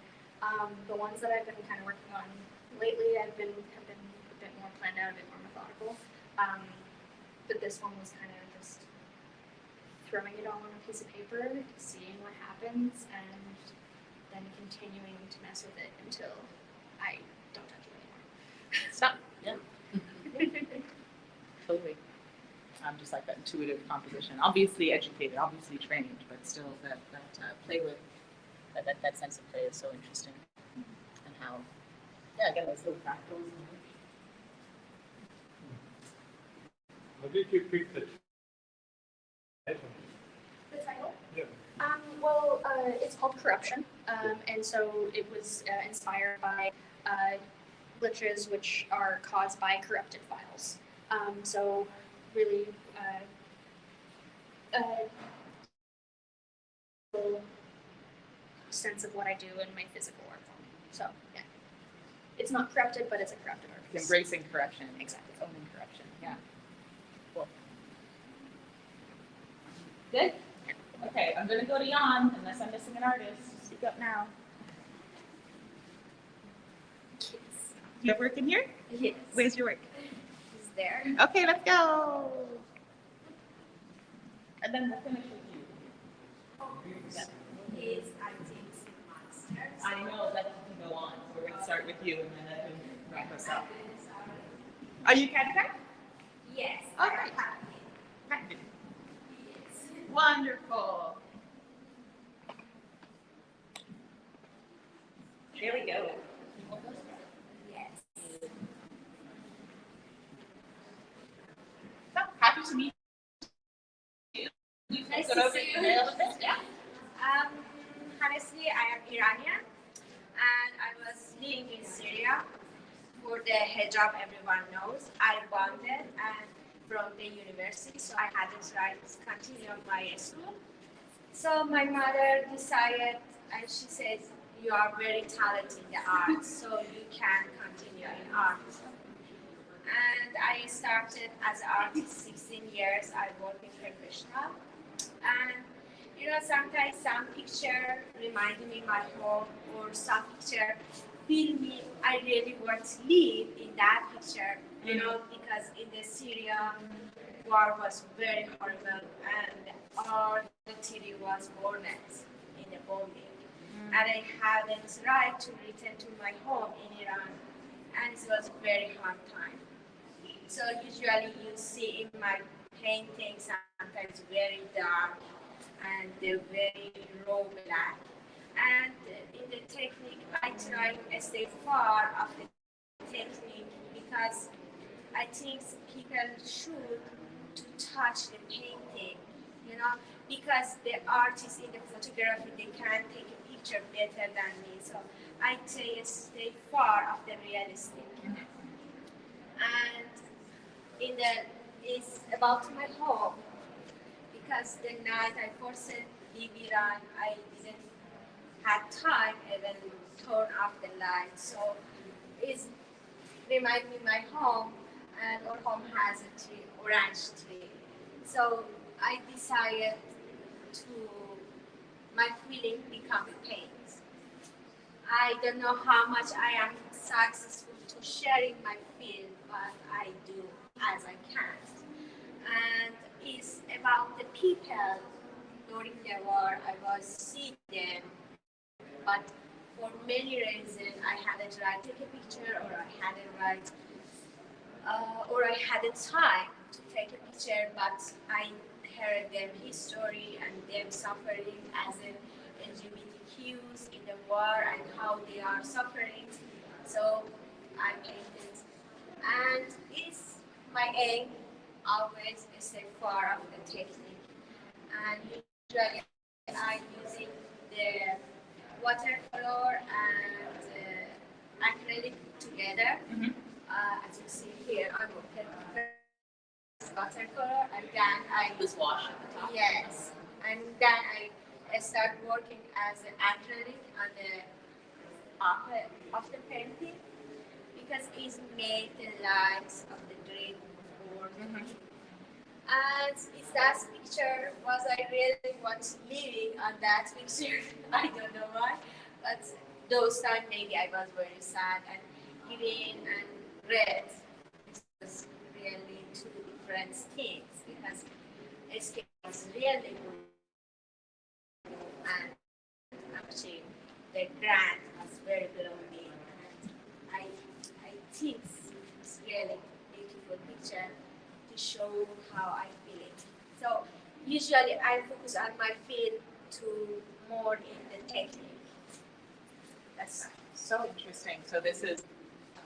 The ones that I've been kind of working on lately, have been a bit more planned out, a bit more methodical. But this one was kind of just throwing it all on a piece of paper, seeing what happens, and then continuing to mess with it until I don't touch it anymore. Stop. Yeah. Totally. Just like that intuitive composition. Obviously educated, obviously trained, but still that play with that sense of play is so interesting. And how, yeah, again, those little fractals. How did you pick the title? The title? Yeah. Well, it's called Corruption, and so it was inspired by glitches which are caused by corrupted files. So really sense of what I do in my physical art form. So yeah. it's not corrupted, but it's a corrupted art piece. Embracing corruption. Exactly. Owning corruption. Yeah. Cool. Good? Okay, I'm gonna go to Jan unless I'm missing an artist. Speak up now. Yes. Do you have work in here? Yes. Where's your work? Is there? Okay, let's go. And then we'll finish with you. Yeah. Is IT's masters. I know that you can go on. So we're gonna start with you and then I can wrap us up. Are you Katika? Yes. Okay. Yes. Wonderful. Here we go. Yes. So happy to meet you. Nice Go to over see your you. mail a bit. Yeah. Honestly, I am Iranian, and I was living in Syria for the hijab everyone knows. I bonded and from the university, so I had to try to continue my school. So my mother decided, and she says, you are very talented in the arts, so you can continue in art. And I started as an artist 16 years. I work in professional. And sometimes some picture remind me my home, or some picture feel me I really want to live in that picture, because in the Syrian war was very horrible and all the city was burned in the bombing. And I hadn't right to return to my home in Iran, and it was a very hard time. So usually you see in my paintings sometimes very dark and they're very raw black. And in the technique, I try to stay far of the technique because I think people should to touch the painting, because the artists in the photography, they can take a picture better than me. So I try to stay far of the realistic. And it's about my home, because the night I forced leave Iran, I didn't have time even turn off the light. So it's remind me my home, and our home has a tree, orange tree. So I decided to my feeling become a paint. I don't know how much I am successful to sharing my feel, but I do as I can. And it's about the people during the war. I was seeing them, but for many reasons I hadn't right to take a picture, or I hadn't right, or I hadn't time to take a picture. But I heard them history and them suffering as an LGBTQs in the war and how they are suffering. So I painted, and it's my aim always stay far of the technique. And usually I'm using the watercolor and acrylic together. As you see here, I'm working watercolor, and then I This wash at the top. yes, and then I start working as an acrylic on the upper of the painting, because it's made the lines of the dream board. And it's that picture was I really was living on that picture. I don't know why, but those times maybe I was very sad, and green and red was really two different things, because it was really blue, and actually the ground was very gloomy. And I think it's really beautiful picture to show how I feel it. So usually I focus on my feel to more in the technique. That's So interesting. So this is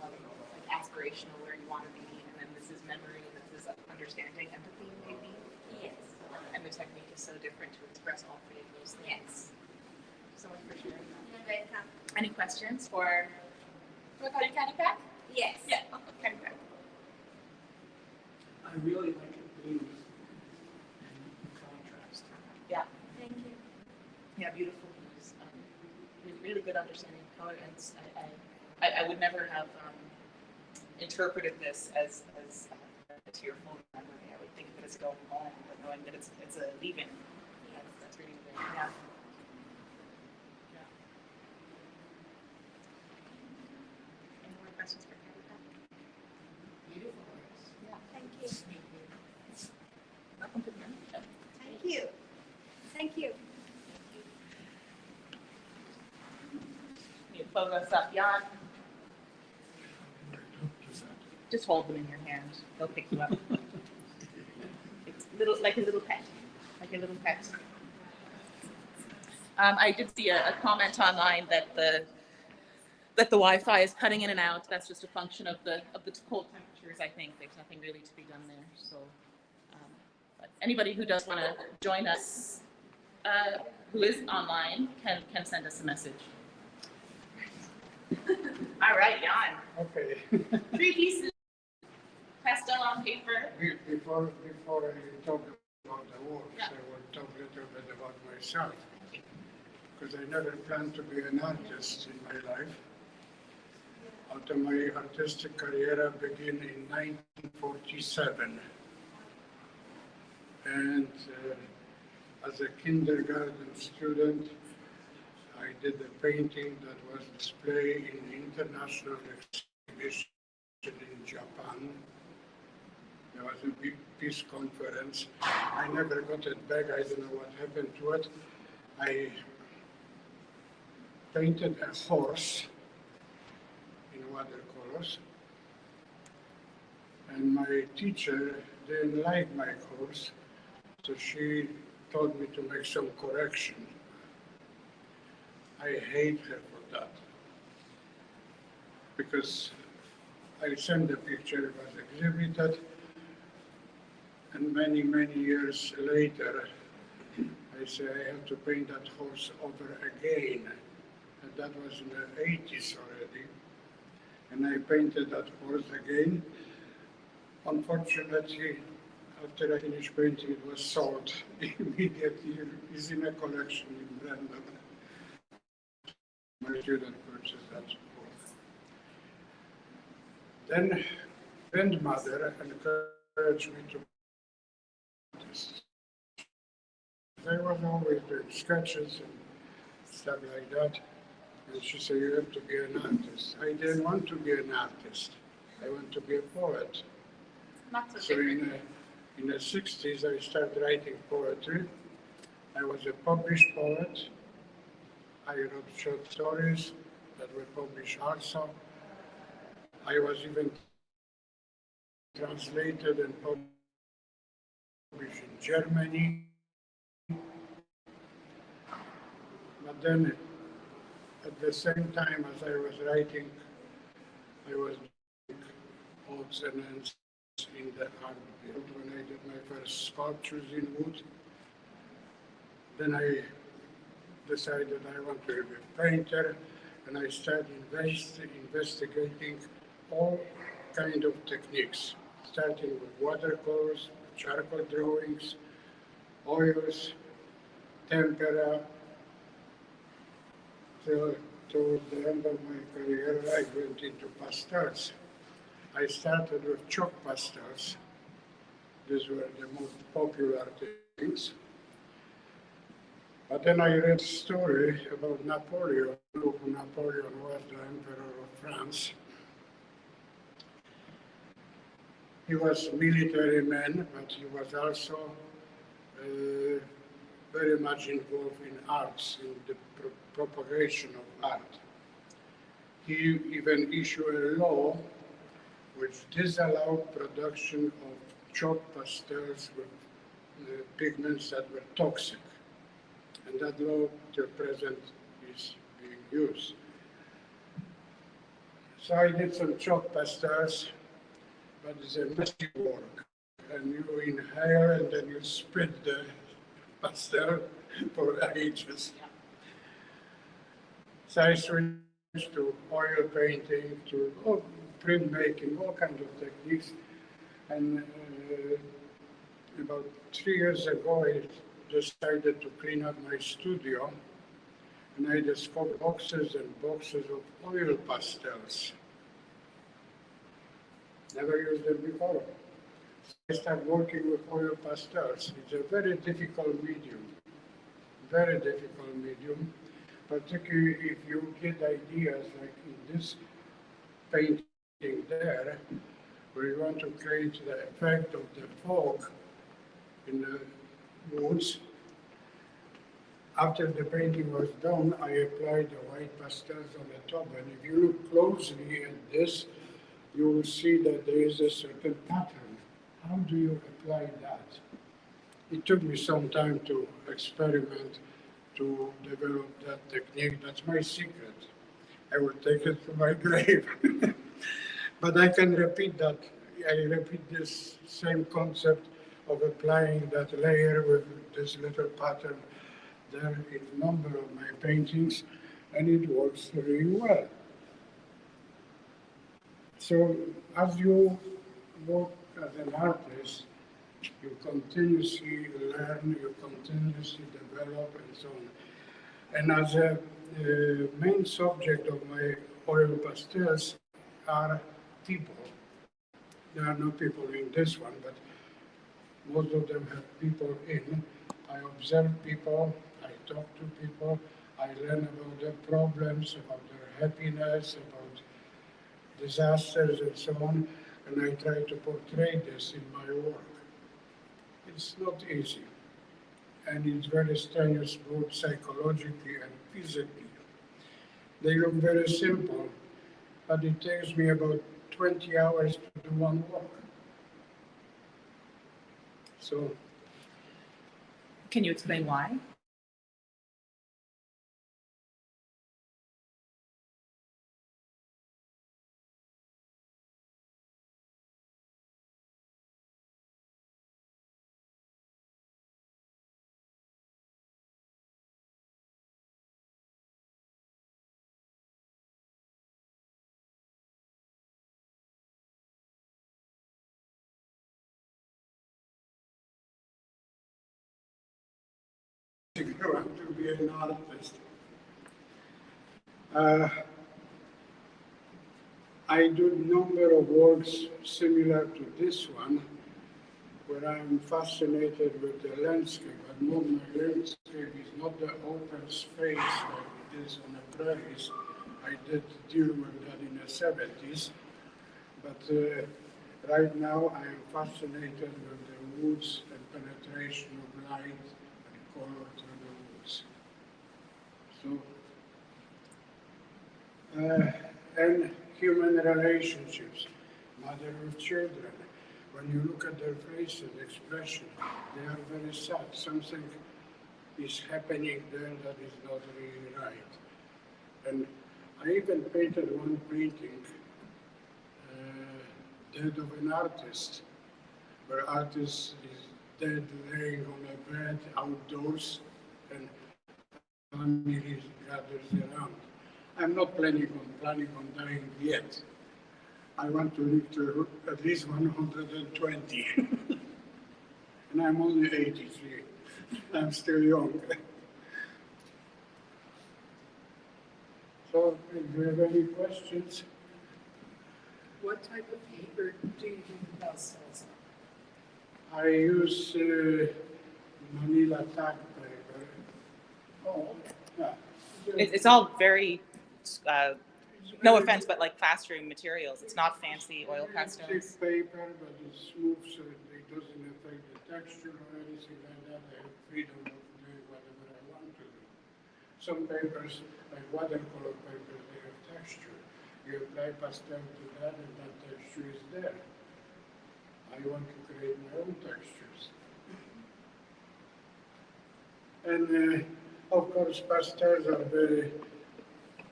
like aspirational, where you want to be, and then this is memory, and this is understanding, empathy, maybe. yes, And the technique is so different to express all three of those things. yes. So much for sharing that. You're welcome. Any questions for? Do I call you Caddy Pack? Yes. Yeah, I'll call Caddy Pack. I really like the blue and contrast. Yeah. Thank you. Yeah, beautiful views. Really good understanding of color, and I I would never have interpreted this as a tearful memory. I would think of it as going home, but knowing that it's a leaving. That's really good. Yeah. Any more questions for Karen? Beautiful words. Yeah. Thank you. Welcome to the membership. Thank you. Thank you. You close us up, Jan. Just hold them in your hand. They'll pick you up. It's like a little pet, like a little pet. I did see a comment online that the Wi-Fi is cutting in and out. That's just a function of the cold temperatures. I think there's nothing really to be done there. So, but anybody who does want to join us, who is online, can send us a message. All right, Jan. Okay. 3 pieces. Pastel on paper. Before I talk about the works, Yeah. I will talk a little bit about myself. Because I never planned to be an artist in my life. After my artistic career began in 1947. And as a kindergarten student, I did a painting that was displayed in international exhibition in Japan. There was a big peace conference. I never got it back. I don't know what happened to it. I painted a horse in watercolors. And my teacher didn't like my horse, so she told me to make some correction. I hate her for that. Because I sent the picture, it was exhibited, and many, many years later, I say I have to paint that horse over again. And that was in the 80s already. And I painted that horse again. Unfortunately, after I finished painting, it was sold immediately. It's in a collection in Brandon. My student purchased that horse. Then grandmother encouraged me to artist. I was always doing sketches and stuff like that. And she said, you have to be an artist. I didn't want to be an artist. I want to be a poet. Not so So different. in the 60s, I started writing poetry. I was a published poet. I wrote short stories that were published also. I was even translated and published in Germany. But then, at the same time as I was writing, I was doing odds and ends in the art field when I did my first sculptures in wood. Then I decided I want to be a painter, and I started investigating all kind of techniques, starting with watercolors, charcoal drawings, oils, tempera. Till toward the end of my career, I went into pastels. I started with chalk pastels. These were the most popular things. But then I read a story about Napoleon, who Napoleon was the Emperor of France. He was a military man, but he was also very much involved in arts, in the propagation of art. He even issued a law which disallowed production of chalk pastels with pigments that were toxic. And that law till present is being used. So I did some chalk pastels, but it's a messy work. And you inhale and then you spit the pastel for ages. So I switched to oil painting, to printmaking, all kinds of techniques. And about 3 years ago, I decided to clean up my studio. and I discovered boxes and boxes of oil pastels. Never used them before. So I started working with oil pastels. It's a very difficult medium, particularly if you get ideas like in this painting there, where you want to create the effect of the fog in the woods. After the painting was done, I applied the white pastels on the top, and if you look closely at this, you will see that there is a certain pattern. How do you apply that? It took me some time to experiment to develop that technique. That's my secret. I will take it to my grave. But I can repeat that. I repeat this same concept of applying that layer with this little pattern there in a number of my paintings, and it works really well. So as you work as an artist, you continuously learn, you continuously develop, and so on. And as a main subject of my oil pastels are people. There are no people in this one, but most of them have people in. I observe people, I talk to people, I learn about their problems, about their happiness, about disasters and so on, and I try to portray this in my work. It's not easy, and it's very strenuous both psychologically and physically. They look very simple, but it takes me about 20 hours to do one work. So, Can you explain why? if you want to be an artist, I do a number of works similar to this one, where I'm fascinated with the landscape, but not my landscape is not the open space like it is on the prairies. I did deal with that in the 70s, but right now I am fascinated with the woods and penetration of light and color through the woods. So, and human relationships, mother with children. When you look at their faces, expression, they are very sad. Something is happening there that is not really right. And I even painted one painting, Dead of an Artist, where artist is dead laying on a bed outdoors and family gathers around. I'm not planning on dying yet. I want to live to at least 120. And I'm only 83. I'm still young. So if you have any questions. What type of paper do you do the pastels on? I use Manila tag paper. Oh, Yeah. It's all very, no offense, but like classroom materials. It's not fancy oil pastels. Thick paper, but it's smooth, so it doesn't affect the texture or anything like that. I have freedom of doing whatever I want to do. Some papers, like watercolor papers, they have texture. You apply pastel to that, and that texture is there. I want to create my own textures. And of course, pastels are very,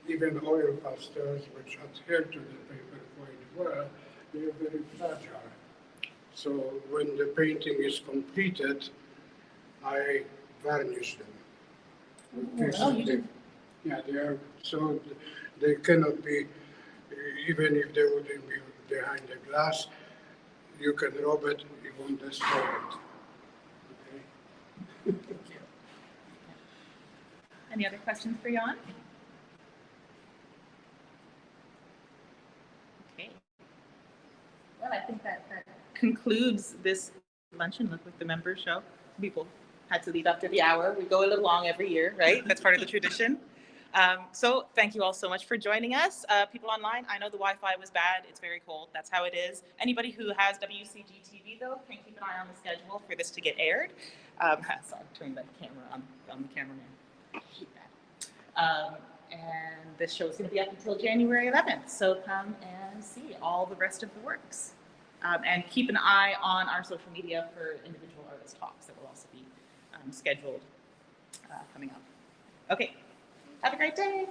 even oil pastels, which adhere to the paper quite well, they are very fragile. So when the painting is completed, I varnish them. Oh, you do? Yeah, they are, so they cannot be, even if they wouldn't be behind the glass, you can rub it, it won't destroy it. Okay? Any other questions for Jan? Okay. Well, I think that concludes this luncheon. Look what the members show. People had to leave after the hour. We go a little long every year, right? That's part of the tradition. So thank you all so much for joining us. People online, I know the Wi-Fi was bad. It's very cold. That's how it is. Anybody who has WCG TV, though, can keep an eye on the schedule for this to get aired. So I'll turn the camera on the cameraman. I hate that. And this show is going to be up until January 11th. So come and see all the rest of the works. And keep an eye on our social media for individual artist talks that will also be scheduled coming up. Okay. Have a great day.